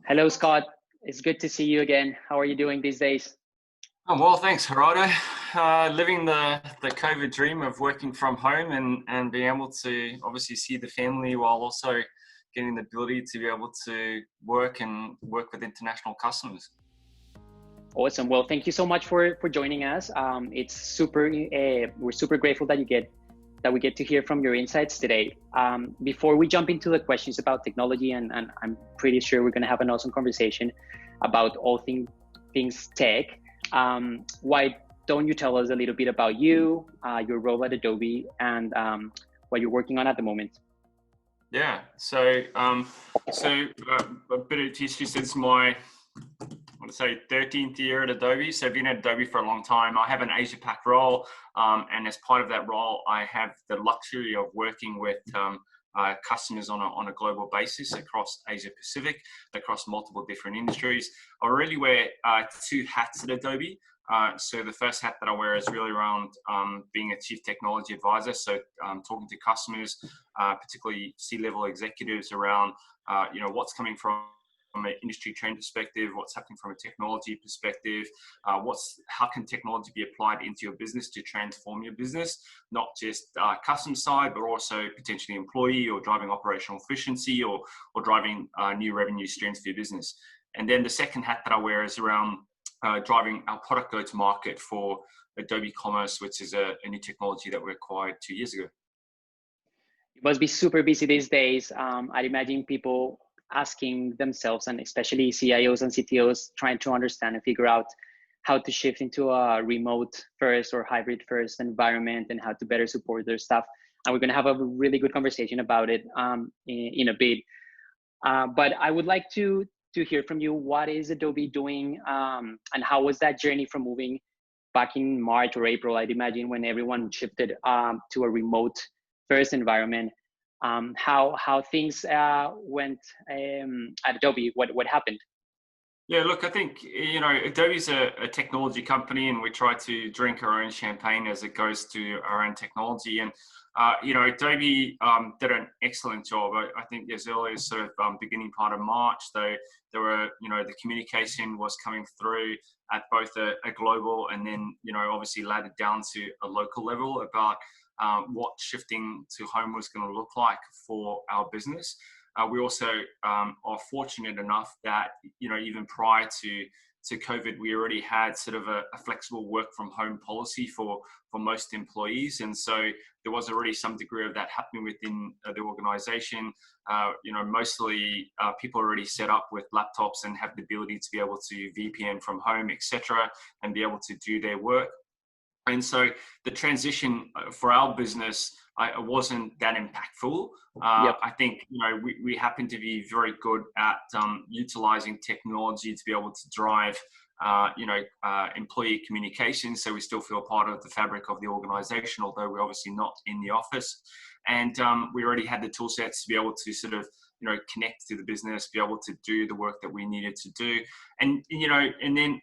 Hello, Scott. It's good to see you again. How are you doing these days? Oh, well, thanks, Gerardo. Living the COVID dream of working from home and being able to obviously see the family while also getting the ability to be able to work with international customers. Awesome. Well, thank you so much for joining us. It's super. We're super grateful that we get to hear from your insights today. Before we jump into the questions about technology, and I'm pretty sure we're going to have an awesome conversation about all things tech. Why don't you tell us a little bit about you, your role at Adobe, and what you're working on at the moment? Yeah. A bit of history since my, I want to say 13th year at Adobe. So I've been at Adobe for a long time. I have an Asia Pac role, and as part of that role, I have the luxury of working with customers on a global basis across Asia Pacific, across multiple different industries. I really wear two hats at Adobe. So the first hat that I wear is really around being a chief technology advisor. So talking to customers, particularly C-level executives around, what's coming from an industry trend perspective, what's happening from a technology perspective, how can technology be applied into your business to transform your business, not just customer side, but also potentially employee or driving operational efficiency or driving new revenue streams for your business. And then the second hat that I wear is around driving our product go-to-market for Adobe Commerce, which is a new technology that we acquired 2 years ago. You must be super busy these days. I'd imagine people asking themselves, and especially CIOs and CTOs, trying to understand and figure out how to shift into a remote first or hybrid first environment and how to better support their staff. And we're going to have a really good conversation about it in a bit. But I would like to hear from you. What is Adobe doing, and how was that journey from moving back in March or April? I'd imagine when everyone shifted to a remote first environment. How things went at Adobe? What happened? Yeah, look, I think, Adobe's a technology company, and we try to drink our own champagne as it goes to our own technology. And, Adobe did an excellent job. I think as early as sort of beginning part of March, though, there were, the communication was coming through at both a global and then, obviously laddered down to a local level about what shifting to home was going to look like for our business. We also are fortunate enough that, even prior to COVID, we already had sort of a flexible work from home policy for most employees. And so there was already some degree of that happening within the organization. Mostly people are already set up with laptops and have the ability to be able to VPN from home, etc., and be able to do their work. And so the transition for our business wasn't that impactful. Yep. I think we happen to be very good at utilizing technology to be able to drive employee communication. So we still feel part of the fabric of the organization, although we're obviously not in the office. And we already had the tool sets to be able to sort of connect to the business, be able to do the work that we needed to do, and then.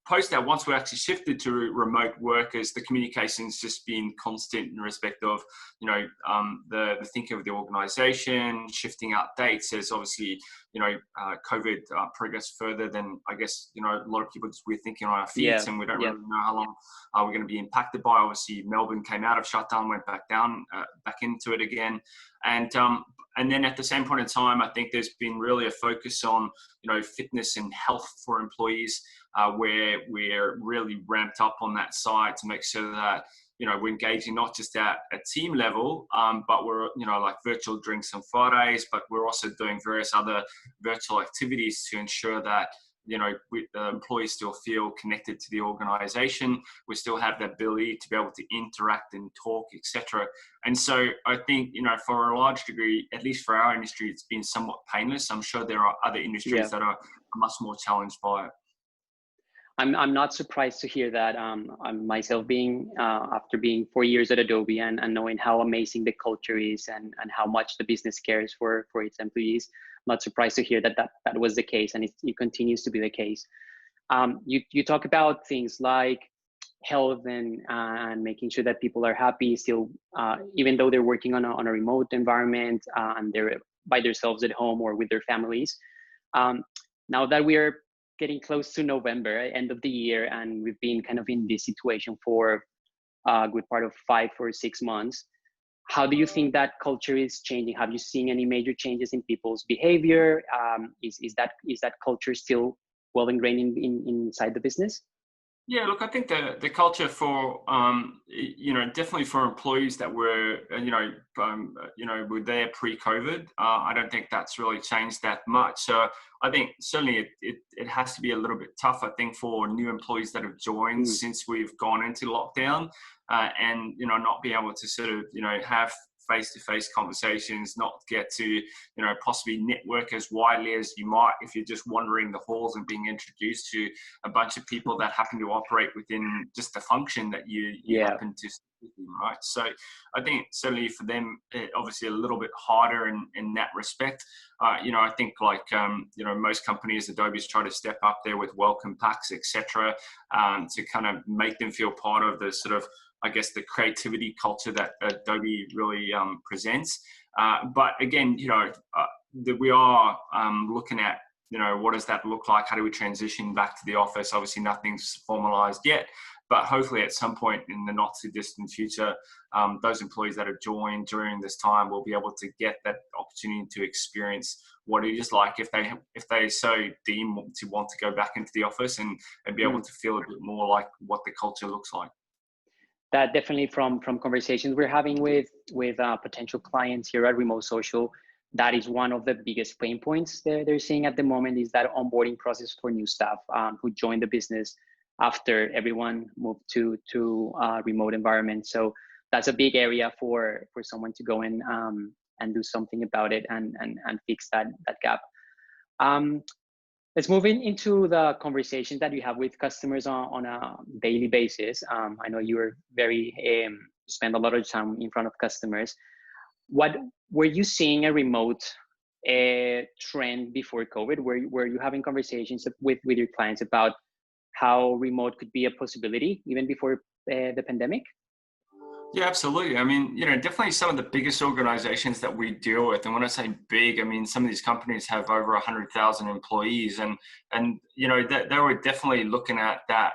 Post that, once we actually shifted to remote workers, the communication's just been constant in respect of, the thinking of the organization, shifting out dates as obviously, COVID progressed further than I guess, a lot of people just we're thinking on our feet, Yeah. and we don't Yeah. really know how long we're going to be impacted by. Obviously, Melbourne came out of shutdown, went back down, back into it again. And then at the same point in time, I think there's been really a focus on, fitness and health for employees, where we're really ramped up on that side to make sure that, we're engaging not just at a team level, but we're, like virtual drinks on Fridays, but we're also doing various other virtual activities to ensure that, the employees still feel connected to the organization. We still have the ability to be able to interact and talk, etc. And so I think, for a large degree, at least for our industry, it's been somewhat painless. I'm sure there are other industries Yeah. that are much more challenged by it. I'm not surprised to hear that. I'm myself being after being 4 years at Adobe and knowing how amazing the culture is and how much the business cares for its employees. I'm not surprised to hear that was the case, and it continues to be the case. You talk about things like health and making sure that people are happy still, even though they're working on a remote environment and they're by themselves at home or with their families. Now that we are getting close to November, end of the year, and we've been kind of in this situation for a good part of 5 or 6 months, how do you think that culture is changing? Have you seen any major changes in people's behavior? Is that culture still well ingrained inside the business? Yeah, look, I think the culture for definitely for employees that were were there pre-COVID, I don't think that's really changed that much. So I think certainly it has to be a little bit tough, I think, for new employees that have joined since we've gone into lockdown, and not be able to sort of have face-to-face conversations, not get to possibly network as widely as you might if you're just wandering the halls and being introduced to a bunch of people that happen to operate within just the function that you happen to sit in, right? So I think certainly for them, obviously a little bit harder in that respect. I think like most companies, Adobe's try to step up there with welcome packs, etc., to kind of make them feel part of the sort of, I guess, the creativity culture that Adobe really presents. But again, we are looking at, what does that look like? How do we transition back to the office? Obviously, nothing's formalized yet, but hopefully at some point in the not too distant future, those employees that have joined during this time will be able to get that opportunity to experience what it is like if they so deem to want to go back into the office and be able to feel a bit more like what the culture looks like. That definitely from conversations we're having with potential clients here at Remote Social, that is one of the biggest pain points they're seeing at the moment, is that onboarding process for new staff who joined the business after everyone moved to remote environment. So that's a big area for someone to go in and do something about it and fix that gap. Let's move into the conversations that you have with customers on a daily basis. I know you spend a lot of time in front of customers. What were you seeing a remote trend before COVID? Were you having conversations with your clients about how remote could be a possibility even before the pandemic? Yeah, absolutely. I mean, definitely some of the biggest organizations that we deal with, and when I say big, I mean some of these companies have over 100,000 employees, and they were definitely looking at that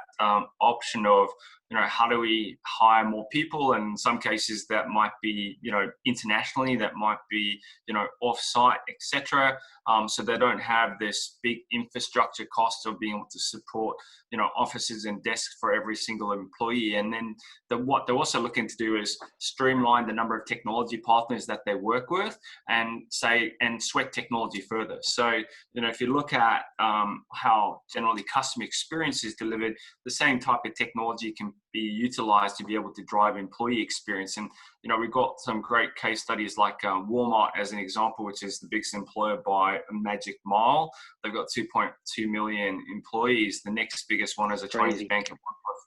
option of how do we hire more people, and in some cases that might be internationally, that might be off-site, etc. So they don't have this big infrastructure cost of being able to support offices and desks for every single employee. And then what they're also looking to do is streamline the number of technology partners that they work with and sweat technology further. So if you look at how generally customer experience is delivered, the same type of technology can be utilized to be able to drive employee experience. And we've got some great case studies like Walmart as an example, which is the biggest employer by a magic mile. They've got 2.2 million employees. The next biggest one is a Chinese bank of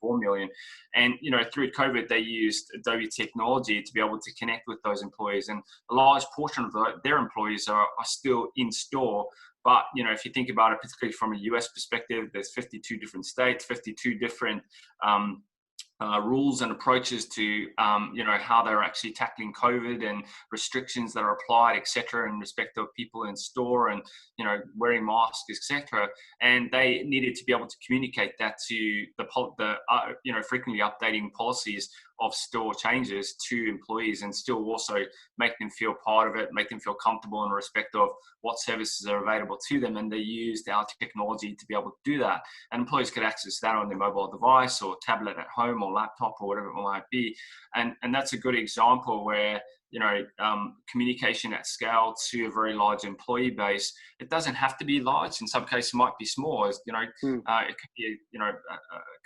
1.4 million. And through COVID, they used Adobe technology to be able to connect with those employees. And a large portion of their employees are still in store. But if you think about it, particularly from a US perspective, there's 52 different states, 52 different rules and approaches to how they're actually tackling COVID and restrictions that are applied, etc., in respect of people in store and wearing masks, etc. And they needed to be able to communicate that to the frequently updating policies of store changes to employees, and still also make them feel part of it, make them feel comfortable in respect of what services are available to them. And they used our technology to be able to do that. And employees could access that on their mobile device or tablet at home or laptop or whatever it might be. And that's a good example where communication at scale to a very large employee base. It doesn't have to be large. In some cases, it might be small. It could be a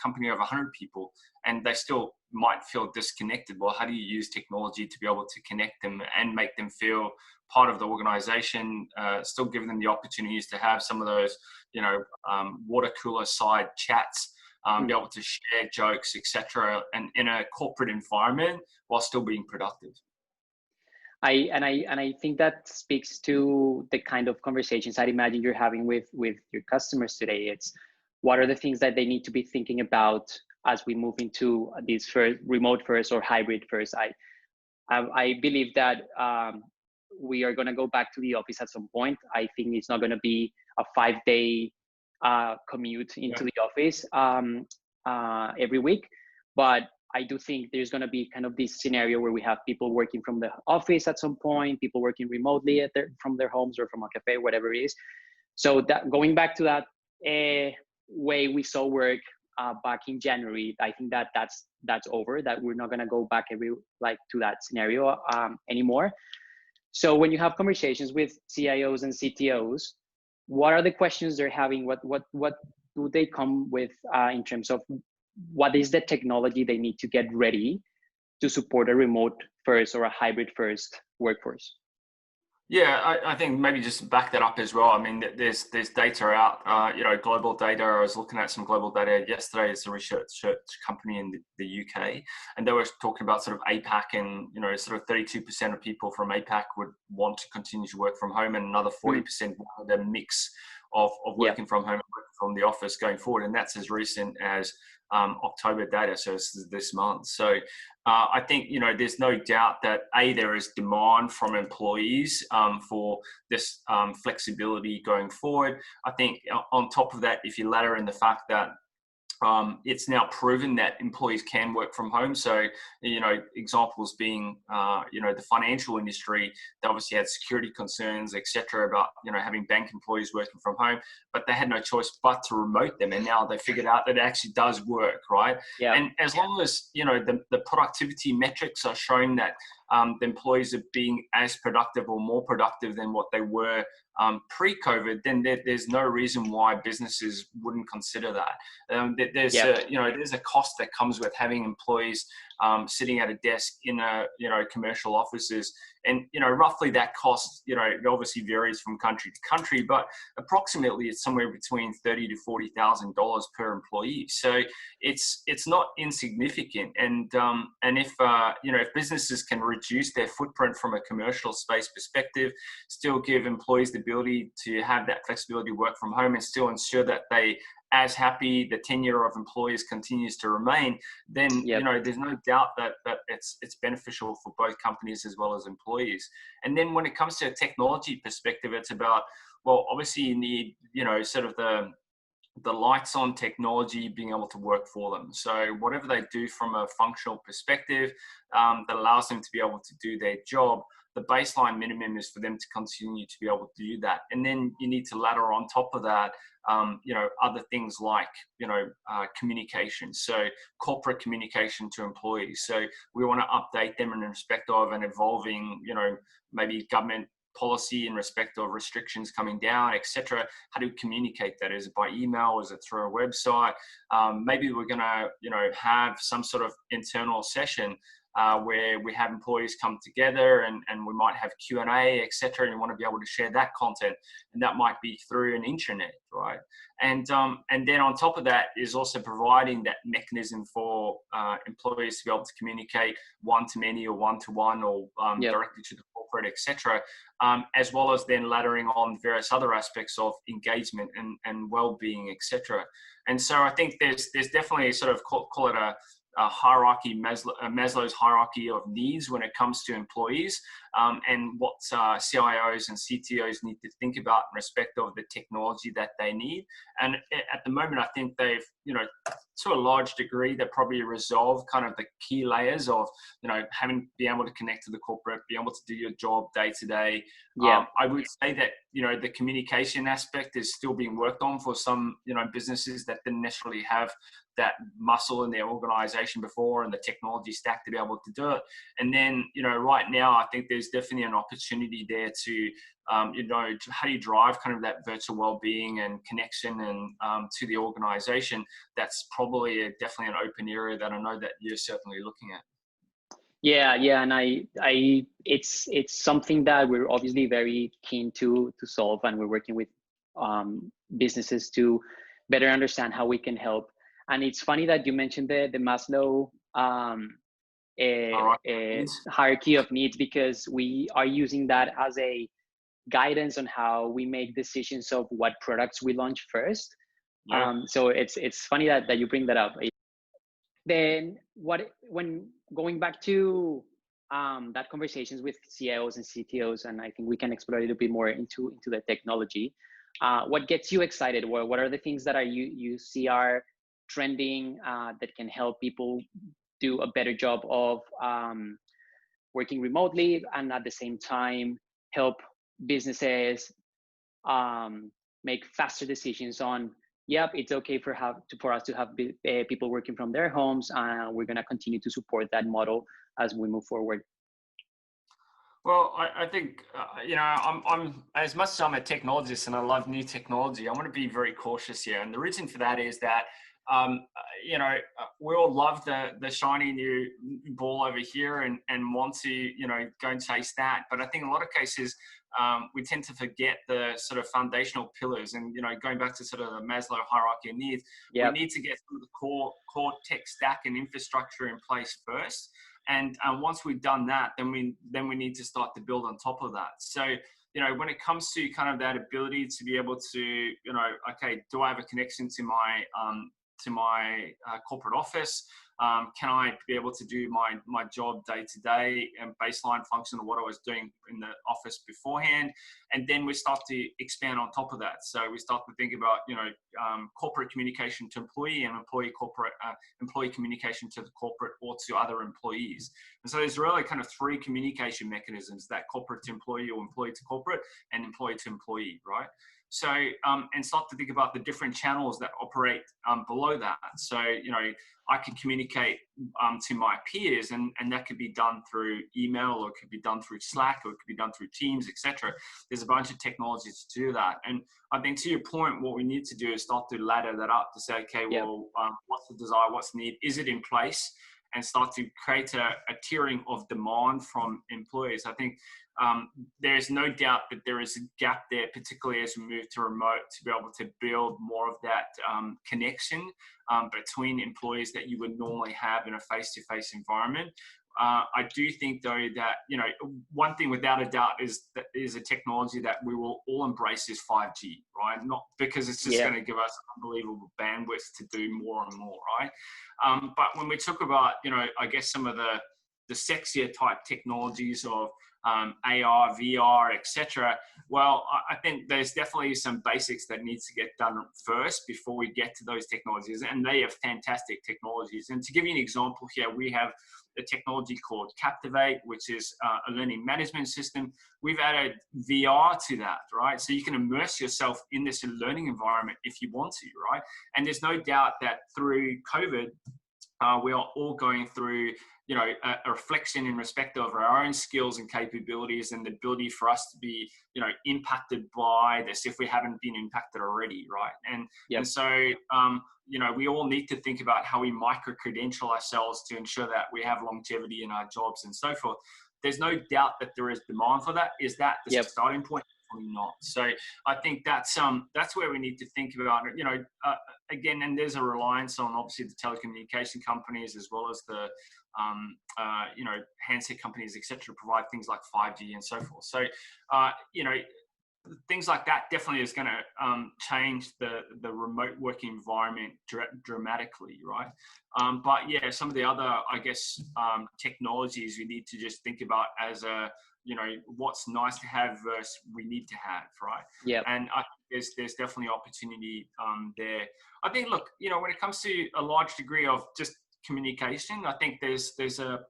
company of 100 people, and they still might feel disconnected. Well, how do you use technology to be able to connect them and make them feel part of the organization? Still give them the opportunities to have some of those, water cooler side chats. Be able to share jokes, etc., and in a corporate environment while still being productive. I think that speaks to the kind of conversations I'd imagine you're having with your customers today. It's what are the things that they need to be thinking about as we move into this remote first or hybrid first. I believe that we are going to go back to the office at some point. I think it's not going to be a 5-day commute into the office every week. But I do think there's going to be kind of this scenario where we have people working from the office at some point, people working remotely from their homes or from a cafe, whatever it is. So that going back to that way we saw work back in January, I think that's over. That we're not going to go back to that scenario anymore. So when you have conversations with CIOs and CTOs, what are the questions they're having? What do they come with in terms of what is the technology they need to get ready to support a remote first or a hybrid first workforce? Yeah, I think maybe just to back that up as well. I mean, there's data out, global data. I was looking at some global data yesterday. It's a research company in the UK, and they were talking about sort of APAC, and sort of 32% of people from APAC would want to continue to work from home, and another 40% wanted a mix of working from home and working from the office going forward, and that's as recent as October data, so it's this month. So I think there's no doubt that there is demand from employees for this flexibility going forward. I think on top of that, if you ladder in the fact that it's now proven that employees can work from home. So, examples being, the financial industry, they obviously had security concerns, etc., about, having bank employees working from home, but they had no choice but to remote them. And now they figured out that it actually does work, right? Yeah. And as long as, the productivity metrics are showing that the employees are being as productive or more productive than what they were pre-COVID, then there's no reason why businesses wouldn't consider that. There's a cost that comes with having employees sitting at a desk in commercial offices, and roughly that cost it obviously varies from country to country, but approximately it's somewhere between $30,000 to $40,000 per employee. So it's not insignificant, and if businesses can reduce their footprint from a commercial space perspective, still give employees the ability to have that flexibility, work from home, and still ensure that they as happy, the tenure of employees continues to remain, then there's no doubt that it's beneficial for both companies as well as employees. And then when it comes to a technology perspective, it's about, well, obviously you need sort of the lights on technology being able to work for them. So whatever they do from a functional perspective that allows them to be able to do their job, the baseline minimum is for them to continue to be able to do that. And then you need to ladder on top of that, other things like, communication. So corporate communication to employees. So we want to update them in respect of an evolving, maybe government policy in respect of restrictions coming down, etc. How do we communicate that? Is it by email? Is it through a website? Maybe we're going to, have some sort of internal session where we have employees come together, and we might have Q&A, etc. And you want to be able to share that content, and that might be through an intranet, right? And then on top of that is also providing that mechanism for employees to be able to communicate one-to-many or one-to-one or directly to the corporate, etc. As well as then laddering on various other aspects of engagement and well-being, etc. And so I think there's definitely sort of call it a hierarchy, Maslow's hierarchy of needs when it comes to employees, and what CIOs and CTOs need to think about in respect of the technology that they need. And at the moment, I think they've, to a large degree, they probably resolved kind of the key layers of, having being able to connect to the corporate, be able to do your job day to day. I would say that, the communication aspect is still being worked on for some, businesses that didn't necessarily have that muscle in their organization before and the technology stack to be able to do it. And then, right now, I think there's definitely an opportunity there to, how do you drive kind of that virtual well-being and connection and to the organization? That's probably definitely an open area that I know that you're certainly looking at. Yeah, and it's something that we're obviously very keen to solve, and we're working with businesses to better understand how we can help. And it's funny that you mentioned the Maslow hierarchy of needs, because we are using that as a guidance on how we make decisions of what products we launch first. So it's funny that you bring that up. Then when going back to that conversations with CIOs and CTOs, and I think we can explore a little bit more into the technology. what gets you excited? What are the things that you see are trending that can help people do a better job of working remotely, and at the same time help businesses make faster decisions on, yep, it's okay for us to have people working from their homes. We're going to continue to support that model as we move forward. Well, I think, I'm as much as I'm a technologist and I love new technology, I want to be very cautious here. And the reason for that is that, we all love the shiny new ball over here and want to, go and chase that. But I think in a lot of cases, we tend to forget the sort of foundational pillars. And, going back to sort of the Maslow hierarchy of needs, we need to get some of the core tech stack and infrastructure in place first. And once we've done that, then we need to start to build on top of that. So, when it comes to kind of that ability to be able to, okay, do I have a connection to my corporate office? Can I be able to do my job day to day and baseline function of what I was doing in the office beforehand? And then we start to expand on top of that. So we start to think about, corporate communication to employee and employee communication to the corporate or to other employees. And so there's really kind of three communication mechanisms: that corporate to employee, or employee to corporate, and employee to employee, right? So, and start to think about the different channels that operate below that. So, I can communicate to my peers, and that could be done through email, or it could be done through Slack, or it could be done through Teams, etc. There's a bunch of technologies to do that. And I think, to your point, what we need to do is start to ladder that up to say, okay, well, what's the desire, what's the need, is it in place? And start to create a tiering of demand from employees. I think there's no doubt that there is a gap there, particularly as we move to remote, to be able to build more of that connection between employees that you would normally have in a face-to-face environment. I do think, though, that, one thing without a doubt is a technology that we will all embrace is 5G, right? Not because it's just going to give us unbelievable bandwidth to do more and more, right? But when we talk about, I guess some of the sexier type technologies of AR, VR, etc. Well, I think there's definitely some basics that needs to get done first before we get to those technologies, and they are fantastic technologies. And to give you an example here, we have a technology called Captivate, which is a learning management system. We've added VR to that, right? So you can immerse yourself in this learning environment if you want to, right? And there's no doubt that through COVID, we are all going through, a reflection in respect of our own skills and capabilities, and the ability for us to be, impacted by this if we haven't been impacted already, right? And so, we all need to think about how we micro-credential ourselves to ensure that we have longevity in our jobs and so forth. There's no doubt that there is demand for that. Is that the starting point? Probably not. So I think that's where we need to think about it. Again, and there's a reliance on obviously the telecommunication companies as well as the handset companies, etc., to provide things like 5G and so forth. So things like that definitely is going to change the remote working environment dramatically, right? But yeah, some of the other, I guess, technologies we need to just think about as a, what's nice to have versus we need to have, right? Yeah. And I think there's definitely opportunity there. I think, look, when it comes to a large degree of just communication, I think there's a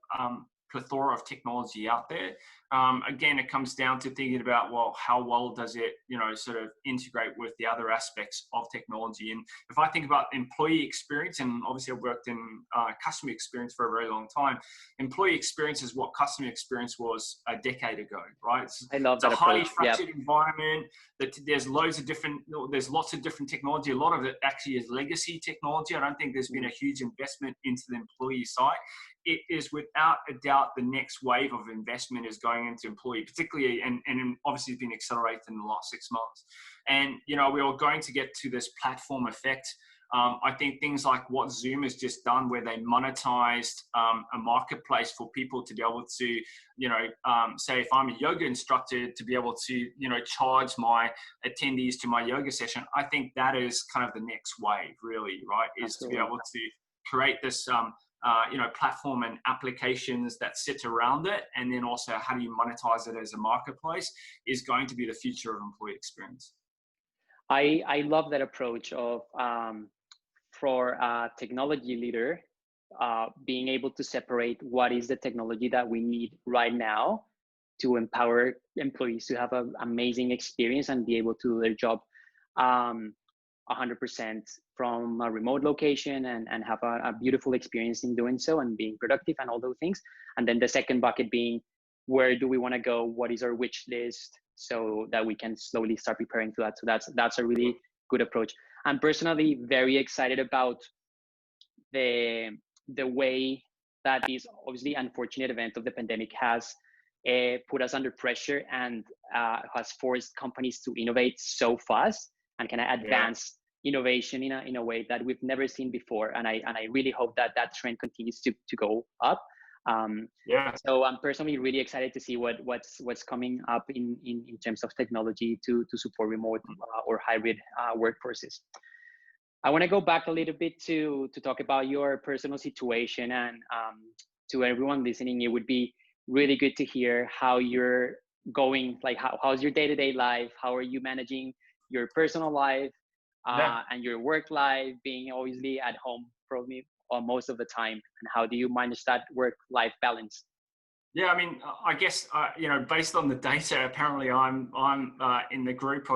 plethora of technology out there. Again, it comes down to thinking about, well, how well does it, sort of integrate with the other aspects of technology? And if I think about employee experience, and obviously I've worked in customer experience for a very long time, employee experience is what customer experience was a decade ago, right? I love that approach. It's a highly fractured environment. That there's lots of different technology. A lot of it actually is legacy technology. I don't think there's been a huge investment into the employee side. It is without a doubt the next wave of investment is going into employee, particularly, and obviously it's been accelerated in the last 6 months. And, we are going to get to this platform effect. I think things like what Zoom has just done, where they monetized a marketplace for people to be able to, say if I'm a yoga instructor, to be able to, charge my attendees to my yoga session. I think that is kind of the next wave, really, right? Is Absolutely. To be able to create this, platform and applications that sit around it. And then also how do you monetize it as a marketplace is going to be the future of employee experience. I love that approach of for a technology leader, being able to separate what is the technology that we need right now to empower employees to have an amazing experience and be able to do their job 100% from a remote location and have a beautiful experience in doing so and being productive and all those things. And then the second bucket being, where do we want to go? What is our wish list, so that we can slowly start preparing for that. So that's a really good approach. I'm personally very excited about the way that this obviously unfortunate event of the pandemic has put us under pressure and has forced companies to innovate so fast and kind of advance innovation in a way that we've never seen before. And I really hope that that trend continues to go up. So I'm personally really excited to see what's coming up in terms of technology to support remote or hybrid workforces. I want to go back a little bit to talk about your personal situation, and to everyone listening, it would be really good to hear how you're going, like how's your day-to-day life? How are you managing your personal life and your work life, being obviously at home probably most of the time, and how do you manage that work-life balance? Yeah, I mean, I guess based on the data, apparently I'm in the group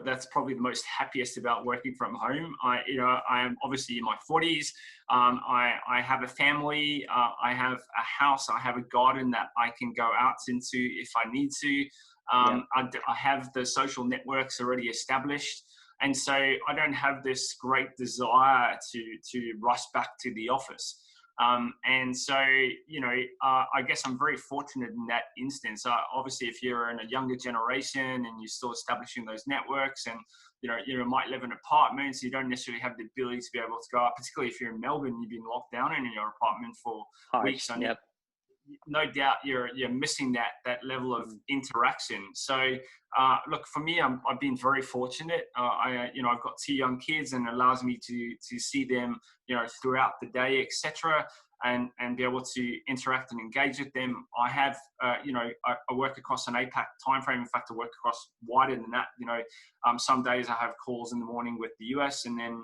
that's probably the most happiest about working from home. I am obviously in my 40s. I have a family. I have a house. I have a garden that I can go out into if I need to. I have the social networks already established. And so I don't have this great desire to rush back to the office. And so, I guess I'm very fortunate in that instance. Obviously, if you're in a younger generation and you're still establishing those networks, and you might live in apartments, you don't necessarily have the ability to be able to go out. Particularly if you're in Melbourne, you've been locked down in your apartment for weeks. No doubt you're missing that level of interaction. So look, for me, I've been very fortunate. I've got 2 young kids, and it allows me to see them throughout the day, etc., and be able to interact and engage with them. I have I work across an APAC timeframe. In fact, I work across wider than that. Some days I have calls in the morning with the US, and then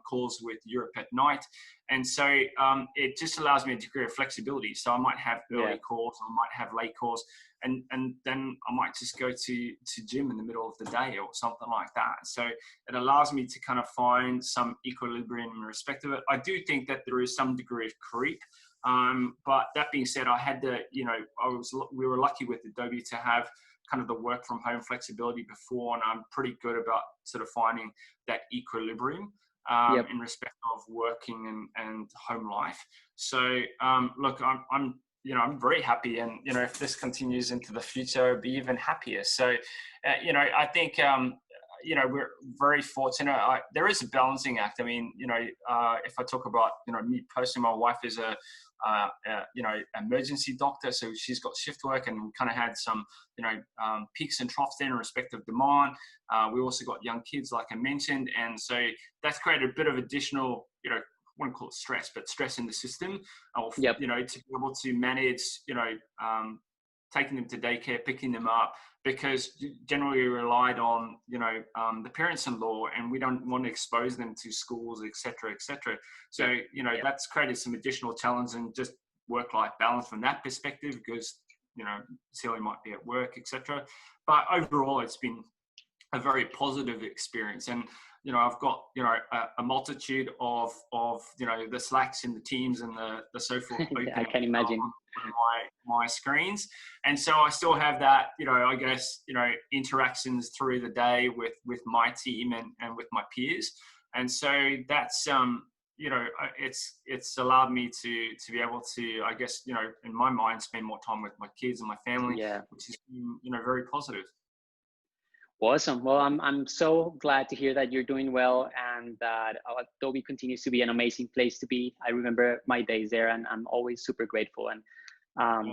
calls with Europe at night. And so it just allows me a degree of flexibility. So I might have early calls, I might have late calls, and then I might just go to gym in the middle of the day or something like that. So it allows me to kind of find some equilibrium in respect of it. I do think that there is some degree of creep. But that being said, I had we were lucky with Adobe to have kind of the work from home flexibility before, and I'm pretty good about sort of finding that equilibrium in respect of working and home life. So look, I'm very happy, and if this continues into the future, I'll be even happier. So I think we're very fortunate. There is a balancing act. I mean, if I talk about me personally, my wife is a emergency doctor, so she's got shift work, and we kind of had some peaks and troughs there in respect of demand. We also got young kids, like I mentioned, and so that's created a bit of additional I wouldn't call it stress, but stress in the system, to be able to manage taking them to daycare, picking them up, because generally we relied on the parents-in-law, and we don't want to expose them to schools, etc., etc. So that's created some additional challenge and just work-life balance from that perspective, because Celia might be at work, etc. But overall, it's been a very positive experience. And I've got a multitude of the Slacks and the Teams and the so forth. I can imagine on my screens, and so I still have that I guess interactions through the day with my team and with my peers, and so that's it's allowed me to be able to, I guess in my mind, spend more time with my kids and my family, which has been very positive. Awesome. Well, I'm so glad to hear that you're doing well, and that Adobe continues to be an amazing place to be. I remember my days there, and I'm always super grateful. And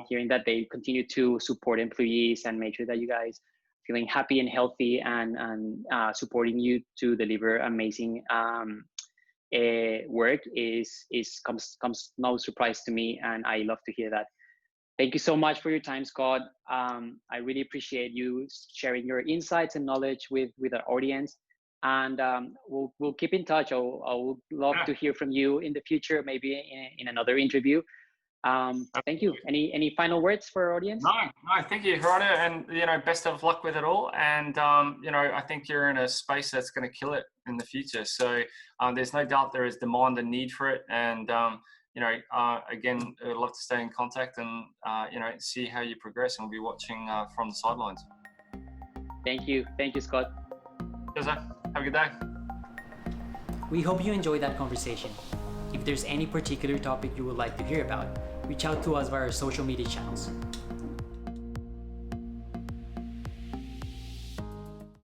hearing that they continue to support employees and make sure that you guys feeling happy and healthy, and supporting you to deliver amazing work comes no surprise to me, and I love to hear that. Thank you so much for your time, Scott. I really appreciate you sharing your insights and knowledge with our audience. and we'll keep in touch. I would love Yeah. to hear from you in the future, maybe in another interview. Thank you. Any final words for our audience? No, thank you, Gerardo, and best of luck with it all. And I think you're in a space that's going to kill it in the future. So there's no doubt there is demand and need for it. And again, I'd love to stay in contact and see how you progress. And we'll be watching from the sidelines. Thank you, Scott. Cheers, have a good day. We hope you enjoyed that conversation. If there's any particular topic you would like to hear about, reach out to us via our social media channels.